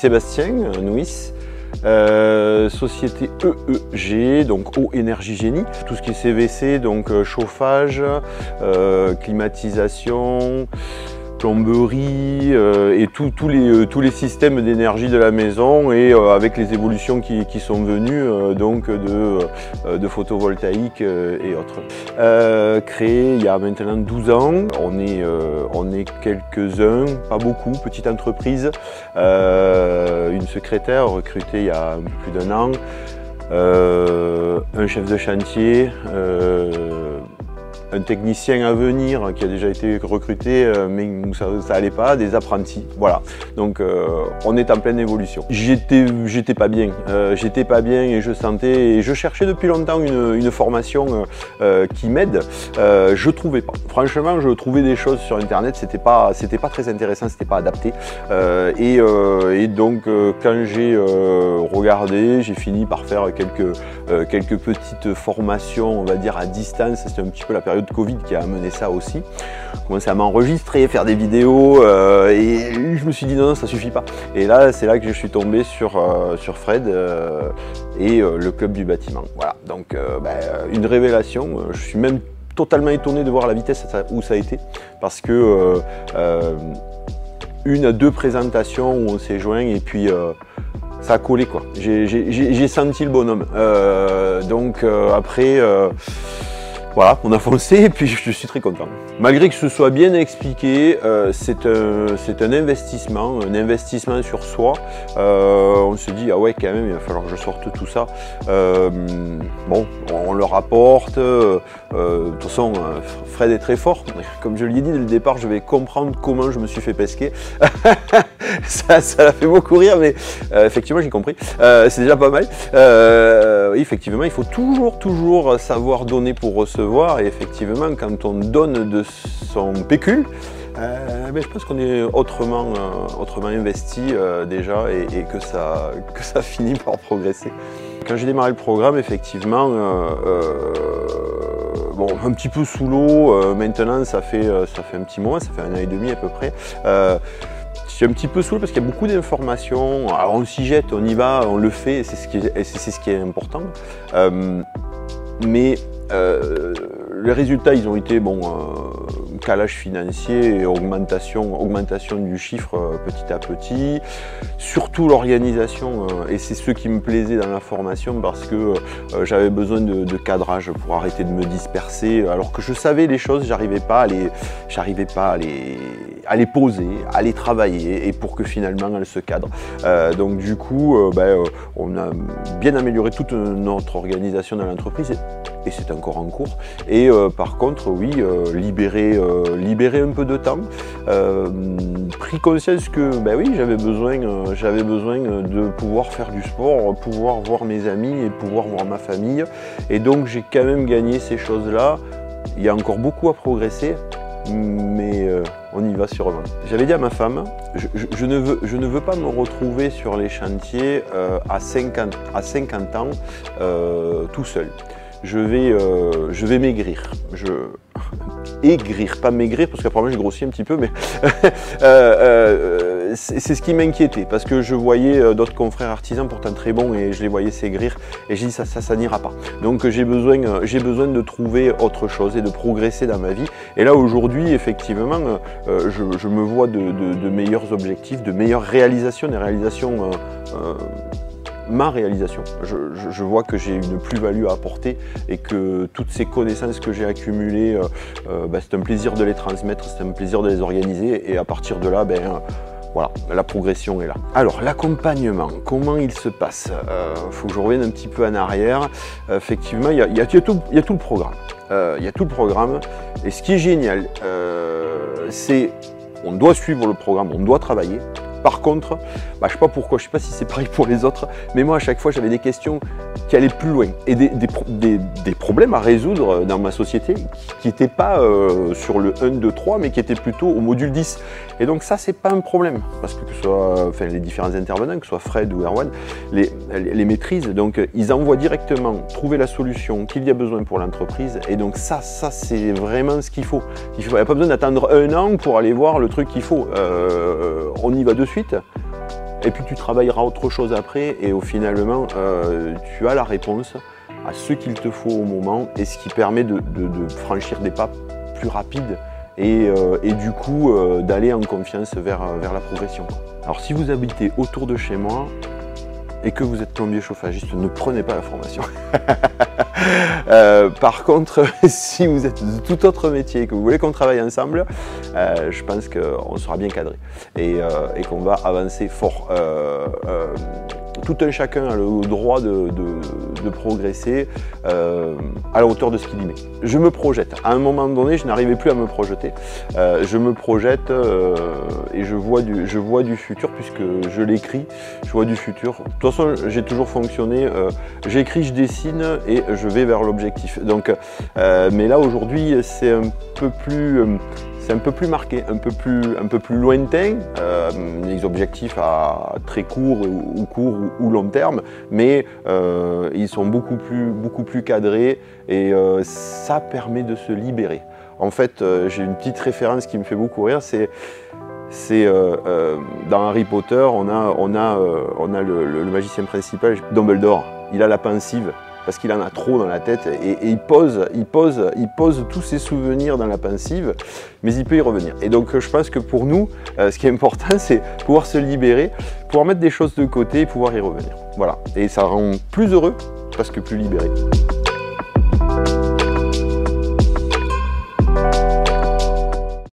Sébastien Nuis, société EEG, donc Eau Énergie Génie. Tout ce qui est CVC, donc chauffage, climatisation, plomberie et tous les systèmes d'énergie de la maison, et avec les évolutions qui sont venues donc de photovoltaïque et autres. Créé il y a maintenant 12 ans, on est quelques-uns, pas beaucoup, petite entreprise, une secrétaire recrutée il y a plus d'1 an, un chef de chantier, un technicien à venir qui a déjà été recruté, mais ça allait pas, des apprentis, voilà. Donc on est en pleine évolution. J'étais pas bien, et je sentais, et je cherchais depuis longtemps une formation qui m'aide. Je trouvais pas. Franchement, je trouvais des choses sur internet, c'était pas très intéressant, c'était pas adapté. Et donc quand j'ai regardé, j'ai fini par faire quelques petites formations, on va dire à distance. C'était un petit peu la période de Covid qui a amené ça aussi. J'ai commencé à m'enregistrer, faire des vidéos, et je me suis dit non, ça suffit pas. Et là, c'est là que je suis tombé sur Fred et le club du bâtiment. Voilà, donc une révélation. Je suis même totalement étonné de voir la vitesse où ça a été, parce que 1 à 2 présentations où on s'est joint, et puis ça a collé, quoi. J'ai senti le bonhomme. Donc après, voilà, on a foncé, et puis je suis très content. Malgré que ce soit bien expliqué, c'est un investissement sur soi. On se dit, ah ouais, quand même, il va falloir que je sorte tout ça. Bon, on le rapporte. De toute façon, Fred est très fort. Comme je l'ai dit dès le départ, je vais comprendre comment je me suis fait pesquer. Ça l'a fait beaucoup rire, mais effectivement, j'ai compris. C'est déjà pas mal. Oui, effectivement, il faut toujours savoir donner pour recevoir. Et effectivement, quand on donne de son pécule, je pense qu'on est autrement investi déjà, et que ça finit par progresser. Quand j'ai démarré le programme, effectivement, bon, un petit peu sous l'eau. Maintenant, ça fait un petit moment, ça fait 1 an et demi à peu près. Je suis un petit peu sous l'eau parce qu'il y a beaucoup d'informations. Alors on s'y jette, on y va, on le fait, et c'est ce qui est important. Mais les résultats, ils ont été, bon, calage financier et augmentation du chiffre petit à petit. Surtout l'organisation, et c'est ce qui me plaisait dans la formation, parce que j'avais besoin de cadrage pour arrêter de me disperser. Alors que je savais les choses, j'arrivais pas à les poser, à les travailler, et pour que finalement elles se cadrent. Donc du coup, on a bien amélioré toute notre organisation dans l'entreprise, et c'est encore en cours. Et par contre, oui, libérer un peu de temps, pris conscience que oui, j'avais besoin de pouvoir faire du sport, pouvoir voir mes amis et pouvoir voir ma famille. Et donc j'ai quand même gagné ces choses-là. Il y a encore beaucoup à progresser, mais on y va sûrement. J'avais dit à ma femme, je ne veux pas me retrouver sur les chantiers à 50 ans tout seul. Je vais maigrir. Aigrir, pas maigrir, parce qu'après moi j'ai grossi un petit peu, mais c'est ce qui m'inquiétait, parce que je voyais d'autres confrères artisans pourtant très bons, et je les voyais s'aigrir, et j'ai dit ça n'ira pas. Donc j'ai besoin de trouver autre chose et de progresser dans ma vie. Et là aujourd'hui, effectivement, je me vois de meilleurs objectifs, de meilleures réalisations, des réalisations ma réalisation. Je vois que j'ai une plus-value à apporter, et que toutes ces connaissances que j'ai accumulées, c'est un plaisir de les transmettre, c'est un plaisir de les organiser, et à partir de là, voilà, la progression est là. Alors, l'accompagnement, comment il se passe? Faut que je revienne un petit peu en arrière. Effectivement, il y a tout le programme. Il y a tout le programme, et ce qui est génial, c'est on doit suivre le programme, on doit travailler. Par contre, je ne sais pas pourquoi, je ne sais pas si c'est pareil pour les autres, mais moi à chaque fois j'avais des questions qui allaient plus loin, et des problèmes à résoudre dans ma société qui n'étaient pas sur le 1, 2, 3, mais qui étaient plutôt au module 10. Et donc ça, c'est pas un problème, parce que ce soit les différents intervenants, que ce soit Fred ou Erwan, les maîtrisent, donc ils envoient directement trouver la solution qu'il y a besoin pour l'entreprise. Et donc ça c'est vraiment ce qu'il faut. Il n'y a pas besoin d'attendre 1 an pour aller voir le truc qu'il faut. On y va de suite. et puis tu travailleras autre chose après, et au finalement, tu as la réponse à ce qu'il te faut au moment, et ce qui permet de franchir des pas plus rapides, et du coup d'aller en confiance vers la progression. Alors si vous habitez autour de chez moi, et que vous êtes plombier chauffagiste, ne prenez pas la formation. Par contre, si vous êtes de tout autre métier et que vous voulez qu'on travaille ensemble, je pense qu'on sera bien cadré et qu'on va avancer fort. Tout un chacun a le droit de progresser à la hauteur de ce qu'il y met. Je me projette. À un moment donné, je n'arrivais plus à me projeter. Je me projette et je vois du futur, puisque je l'écris. Je vois du futur. De toute façon, j'ai toujours fonctionné. J'écris, je dessine et je vais vers l'objectif. Donc, mais là aujourd'hui, c'est un peu plus marqué, un peu plus lointain, les objectifs à très court ou long terme, mais ils sont beaucoup plus cadrés, et ça permet de se libérer. En fait, j'ai une petite référence qui me fait beaucoup rire, c'est dans Harry Potter, on a le magicien principal, Dumbledore, il a la pensive, parce qu'il en a trop dans la tête, et il pose tous ses souvenirs dans la pensive, mais il peut y revenir. Et donc je pense que pour nous, ce qui est important, c'est pouvoir se libérer, pouvoir mettre des choses de côté et pouvoir y revenir. Voilà, et ça rend plus heureux, parce que plus libéré.